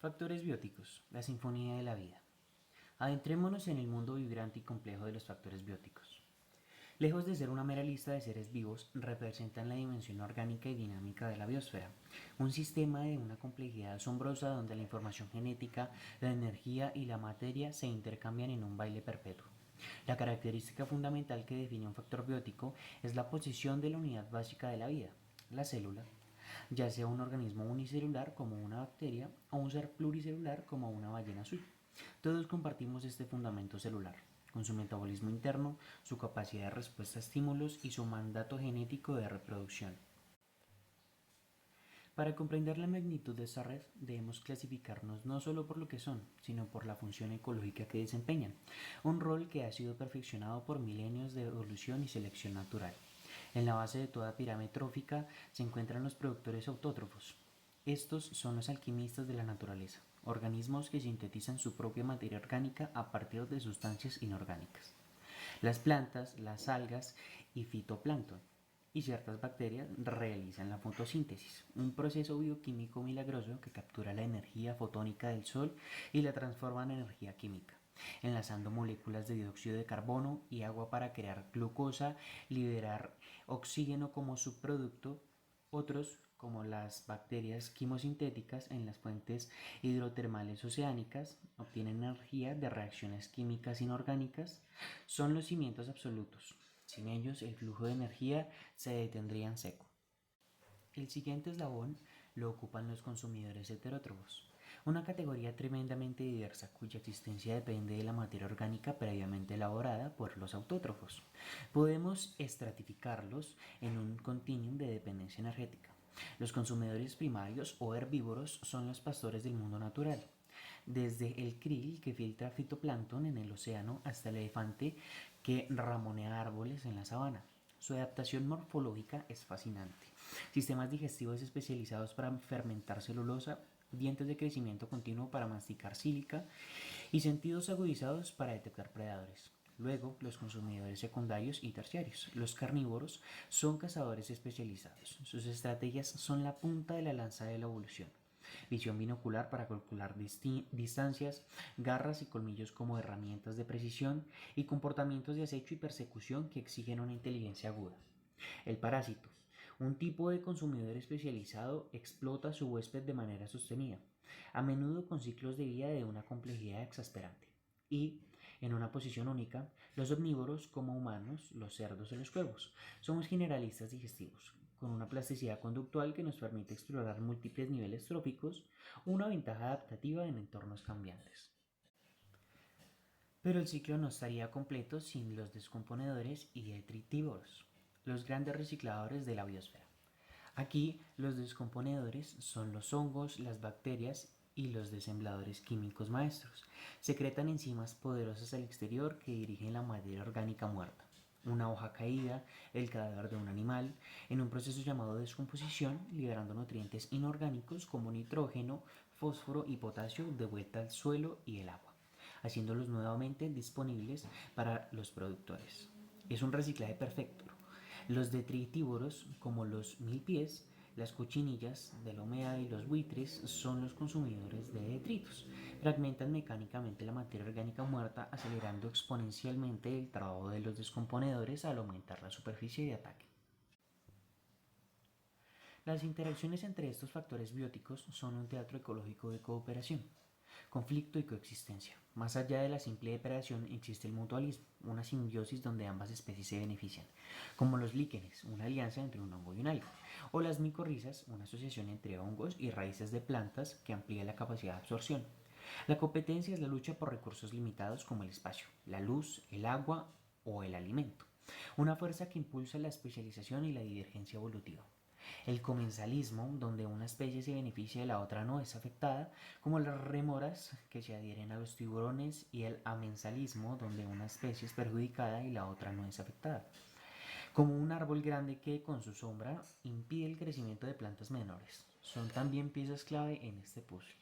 Factores bióticos, la sinfonía de la vida. Adentrémonos en el mundo vibrante y complejo de los factores bióticos. Lejos de ser una mera lista de seres vivos, representan la dimensión orgánica y dinámica de la biosfera, un sistema de una complejidad asombrosa donde la información genética, la energía y la materia se intercambian en un baile perpetuo. La característica fundamental que define un factor biótico es la posición de la unidad básica de la vida, la célula, ya sea un organismo unicelular como una bacteria o un ser pluricelular como una ballena azul. Todos compartimos este fundamento celular, con su metabolismo interno, su capacidad de respuesta a estímulos y su mandato genético de reproducción. Para comprender la magnitud de esta red, debemos clasificarnos no solo por lo que son, sino por la función ecológica que desempeñan, un rol que ha sido perfeccionado por milenios de evolución y selección natural. En la base de toda pirámide trófica se encuentran los productores autótrofos. Estos son los alquimistas de la naturaleza, organismos que sintetizan su propia materia orgánica a partir de sustancias inorgánicas. Las plantas, las algas y fitoplancton y ciertas bacterias realizan la fotosíntesis, un proceso bioquímico milagroso que captura la energía fotónica del sol y la transforma en energía química, enlazando moléculas de dióxido de carbono y agua para crear glucosa, liberar oxígeno como subproducto. Otros, como las bacterias quimosintéticas en las fuentes hidrotermales oceánicas, obtienen energía de reacciones químicas inorgánicas, son los cimientos absolutos. Sin ellos, el flujo de energía se detendría en seco. El siguiente eslabón lo ocupan los consumidores heterótrofos, una categoría tremendamente diversa cuya existencia depende de la materia orgánica previamente elaborada por los autótrofos. Podemos estratificarlos en un continuum de dependencia energética. Los consumidores primarios o herbívoros son los pastores del mundo natural, desde el krill que filtra fitoplancton en el océano hasta el elefante que ramonea árboles en la sabana. Su adaptación morfológica es fascinante. Sistemas digestivos especializados para fermentar celulosa, dientes de crecimiento continuo para masticar sílica y sentidos agudizados para detectar predadores. Luego, los consumidores secundarios y terciarios. Los carnívoros son cazadores especializados. Sus estrategias son la punta de la lanza de la evolución. Visión binocular para calcular distancias, garras y colmillos como herramientas de precisión y comportamientos de acecho y persecución que exigen una inteligencia aguda. El parásito. Un tipo de consumidor especializado explota a su huésped de manera sostenida, a menudo con ciclos de vida de una complejidad exasperante. Y, en una posición única, los omnívoros como humanos, los cerdos y los cuervos. Somos generalistas digestivos, con una plasticidad conductual que nos permite explorar múltiples niveles tróficos, una ventaja adaptativa en entornos cambiantes. Pero el ciclo no estaría completo sin los descomponedores y detritívoros, los grandes recicladores de la biosfera. Aquí los descomponedores son los hongos, las bacterias y los desembladores químicos maestros. Secretan enzimas poderosas al exterior que dirigen la materia orgánica muerta. Una hoja caída, el cadáver de un animal, en un proceso llamado descomposición, liberando nutrientes inorgánicos como nitrógeno, fósforo y potasio de vuelta al suelo y el agua, haciéndolos nuevamente disponibles para los productores. Es un reciclaje perfecto. Los detritívoros, como los milpies, las cochinillas de la humedad y los buitres, son los consumidores de detritos. Fragmentan mecánicamente la materia orgánica muerta, acelerando exponencialmente el trabajo de los descomponedores al aumentar la superficie de ataque. Las interacciones entre estos factores bióticos son un teatro ecológico de cooperación, conflicto y coexistencia. Más allá de la simple depredación existe el mutualismo, una simbiosis donde ambas especies se benefician, como los líquenes, una alianza entre un hongo y un alga, o las micorrizas, una asociación entre hongos y raíces de plantas que amplía la capacidad de absorción. La competencia es la lucha por recursos limitados como el espacio, la luz, el agua o el alimento, una fuerza que impulsa la especialización y la divergencia evolutiva. El comensalismo, donde una especie se beneficia y la otra no es afectada, como las rémoras que se adhieren a los tiburones, y el amensalismo, donde una especie es perjudicada y la otra no es afectada, como un árbol grande que con su sombra impide el crecimiento de plantas menores. Son también piezas clave en este puzzle.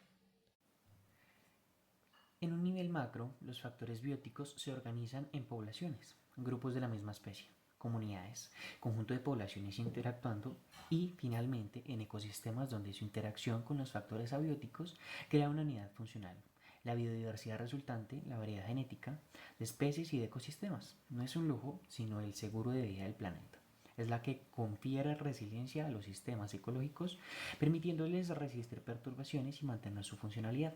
En un nivel macro, los factores bióticos se organizan en poblaciones, grupos de la misma especie, comunidades, conjunto de poblaciones interactuando y finalmente en ecosistemas donde su interacción con los factores abióticos crea una unidad funcional. La biodiversidad resultante, la variedad genética de especies y de ecosistemas, no es un lujo, sino el seguro de vida del planeta. Es la que confiere resiliencia a los sistemas ecológicos, permitiéndoles resistir perturbaciones y mantener su funcionalidad.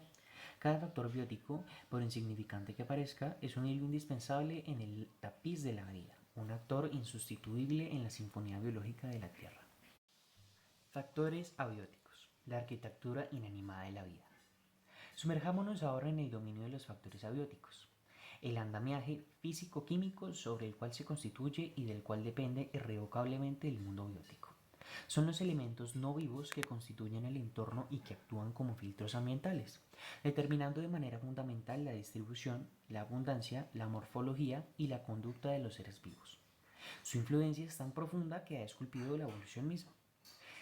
Cada factor biótico, por insignificante que parezca, es un hilo indispensable en el tapiz de la vida, un actor insustituible en la sinfonía biológica de la Tierra. Factores abióticos, la arquitectura inanimada de la vida. Sumerjámonos ahora en el dominio de los factores abióticos, el andamiaje físico-químico sobre el cual se constituye y del cual depende irrevocablemente el mundo biótico. Son los elementos no vivos que constituyen el entorno y que actúan como filtros ambientales, determinando de manera fundamental la distribución, la abundancia, la morfología y la conducta de los seres vivos. Su influencia es tan profunda que ha esculpido la evolución misma.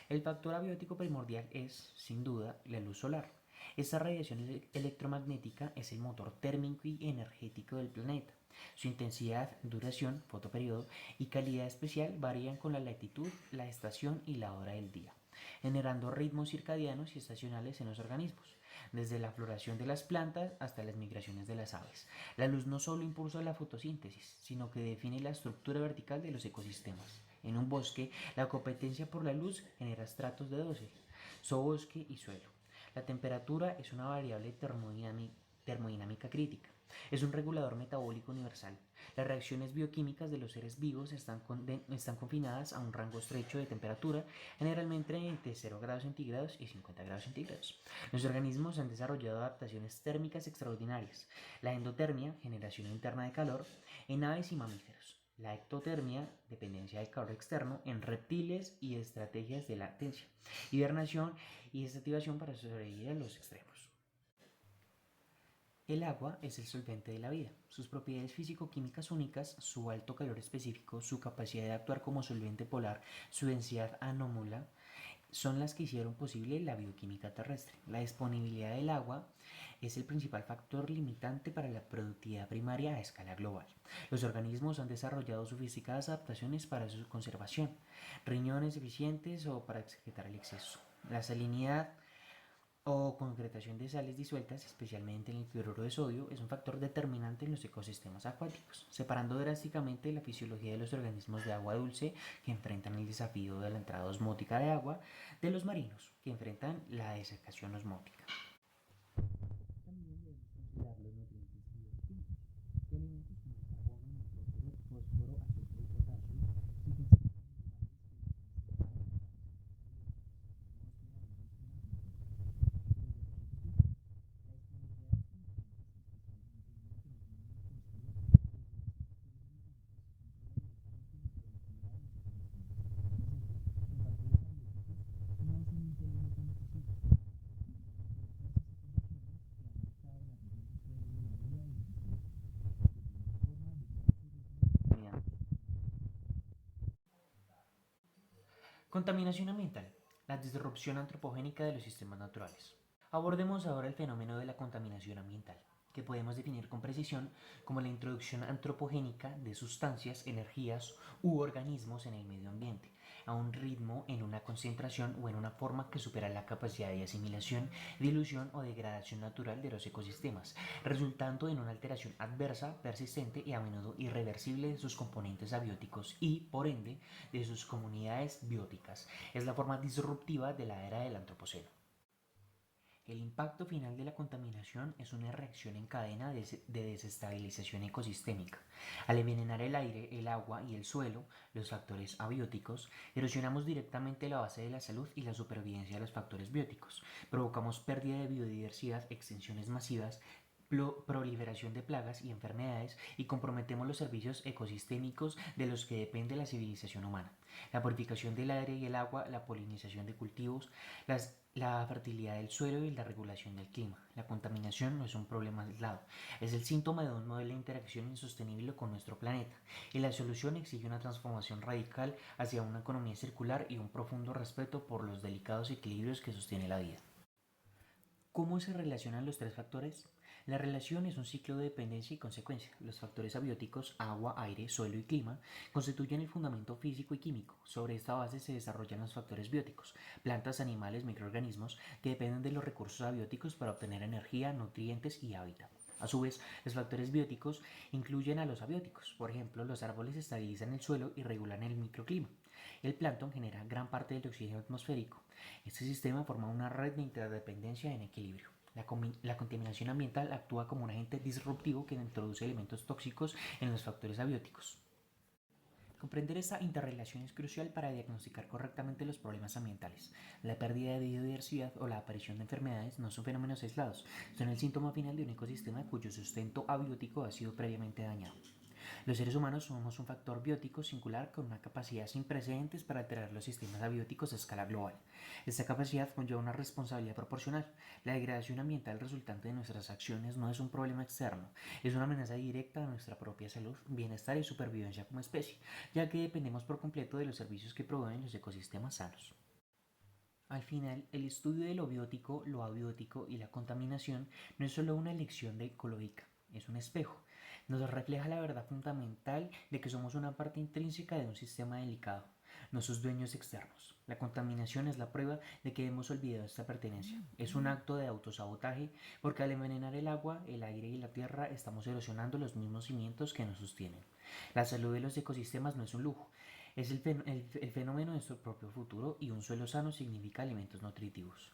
El factor abiótico primordial es, sin duda, la luz solar. Esta radiación electromagnética es el motor térmico y energético del planeta. Su intensidad, duración, fotoperiodo y calidad especial varían con la latitud, la estación y la hora del día, generando ritmos circadianos y estacionales en los organismos, desde la floración de las plantas hasta las migraciones de las aves. La luz no solo impulsa la fotosíntesis, sino que define la estructura vertical de los ecosistemas. En un bosque, la competencia por la luz genera estratos de 12, sobosque y suelo. La temperatura es una variable termodinámica crítica. Es un regulador metabólico universal. Las reacciones bioquímicas de los seres vivos están confinadas a un rango estrecho de temperatura, generalmente entre 0 grados centígrados y 50 grados centígrados. Los organismos han desarrollado adaptaciones térmicas extraordinarias. La endotermia, generación interna de calor, en aves y mamíferos. La ectotermia, dependencia del calor externo, en reptiles y estrategias de latencia, hibernación y desactivación para sobrevivir a los extremos. El agua es el solvente de la vida. Sus propiedades físico-químicas únicas, su alto calor específico, su capacidad de actuar como solvente polar, su densidad anómala, son las que hicieron posible la bioquímica terrestre. La disponibilidad del agua es el principal factor limitante para la productividad primaria a escala global. Los organismos han desarrollado sofisticadas adaptaciones para su conservación, riñones eficientes o para excretar el exceso. La salinidad o concretación de sales disueltas, especialmente en el cloruro de sodio, es un factor determinante en los ecosistemas acuáticos, separando drásticamente la fisiología de los organismos de agua dulce que enfrentan el desafío de la entrada osmótica de agua de los marinos que enfrentan la desecación osmótica. También debemos considerar los nutrientes bioquímicos, que alimentos como el carbono, nitrógeno, fósforo, azufre y potasio siguen siendo contaminación ambiental, la disrupción antropogénica de los sistemas naturales. Abordemos ahora el fenómeno de la contaminación ambiental, que podemos definir con precisión como la introducción antropogénica de sustancias, energías u organismos en el medio ambiente, a un ritmo, en una concentración o en una forma que supera la capacidad de asimilación, dilución o degradación natural de los ecosistemas, resultando en una alteración adversa, persistente y a menudo irreversible de sus componentes abióticos y, por ende, de sus comunidades bióticas. Es la forma disruptiva de la era del antropoceno. El impacto final de la contaminación es una reacción en cadena de desestabilización ecosistémica. Al envenenar el aire, el agua y el suelo, los factores abióticos, erosionamos directamente la base de la salud y la supervivencia de los factores bióticos. Provocamos pérdida de biodiversidad, extinciones masivas, proliferación de plagas y enfermedades y comprometemos los servicios ecosistémicos de los que depende la civilización humana. La purificación del aire y el agua, la polinización de cultivos, la fertilidad del suelo y la regulación del clima. La contaminación no es un problema aislado, es el síntoma de un modelo de interacción insostenible con nuestro planeta, y la solución exige una transformación radical hacia una economía circular y un profundo respeto por los delicados equilibrios que sostiene la vida. ¿Cómo se relacionan los tres factores? La relación es un ciclo de dependencia y consecuencia. Los factores abióticos, agua, aire, suelo y clima, constituyen el fundamento físico y químico. Sobre esta base se desarrollan los factores bióticos, plantas, animales, microorganismos que dependen de los recursos abióticos para obtener energía, nutrientes y hábitat. A su vez, los factores bióticos incluyen a los abióticos. Por ejemplo, los árboles estabilizan el suelo y regulan el microclima. El plancton genera gran parte del oxígeno atmosférico. Este sistema forma una red de interdependencia en equilibrio. La contaminación ambiental actúa como un agente disruptivo que introduce elementos tóxicos en los factores abióticos. Comprender esta interrelación es crucial para diagnosticar correctamente los problemas ambientales. La pérdida de biodiversidad o la aparición de enfermedades no son fenómenos aislados, son el síntoma final de un ecosistema cuyo sustento abiótico ha sido previamente dañado. Los seres humanos somos un factor biótico singular con una capacidad sin precedentes para alterar los sistemas abióticos a escala global. Esta capacidad conlleva una responsabilidad proporcional. La degradación ambiental resultante de nuestras acciones no es un problema externo, es una amenaza directa a nuestra propia salud, bienestar y supervivencia como especie, ya que dependemos por completo de los servicios que proveen los ecosistemas sanos. Al final, el estudio de lo biótico, lo abiótico y la contaminación no es solo una lección de ecológica, es un espejo. Nos refleja la verdad fundamental de que somos una parte intrínseca de un sistema delicado, no sus dueños externos. La contaminación es la prueba de que hemos olvidado esta pertenencia. Es un acto de autosabotaje porque al envenenar el agua, el aire y la tierra estamos erosionando los mismos cimientos que nos sostienen. La salud de los ecosistemas no es un lujo, es el fenómeno de su propio futuro y un suelo sano significa alimentos nutritivos.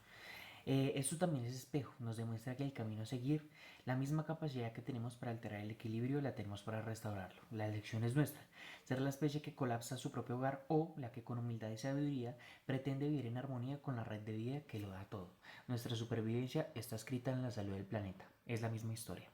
Esto también es espejo, nos demuestra que el camino a seguir, la misma capacidad que tenemos para alterar el equilibrio, la tenemos para restaurarlo. La elección es nuestra, ser la especie que colapsa su propio hogar o la que con humildad y sabiduría pretende vivir en armonía con la red de vida que lo da todo. Nuestra supervivencia está escrita en la salud del planeta, es la misma historia.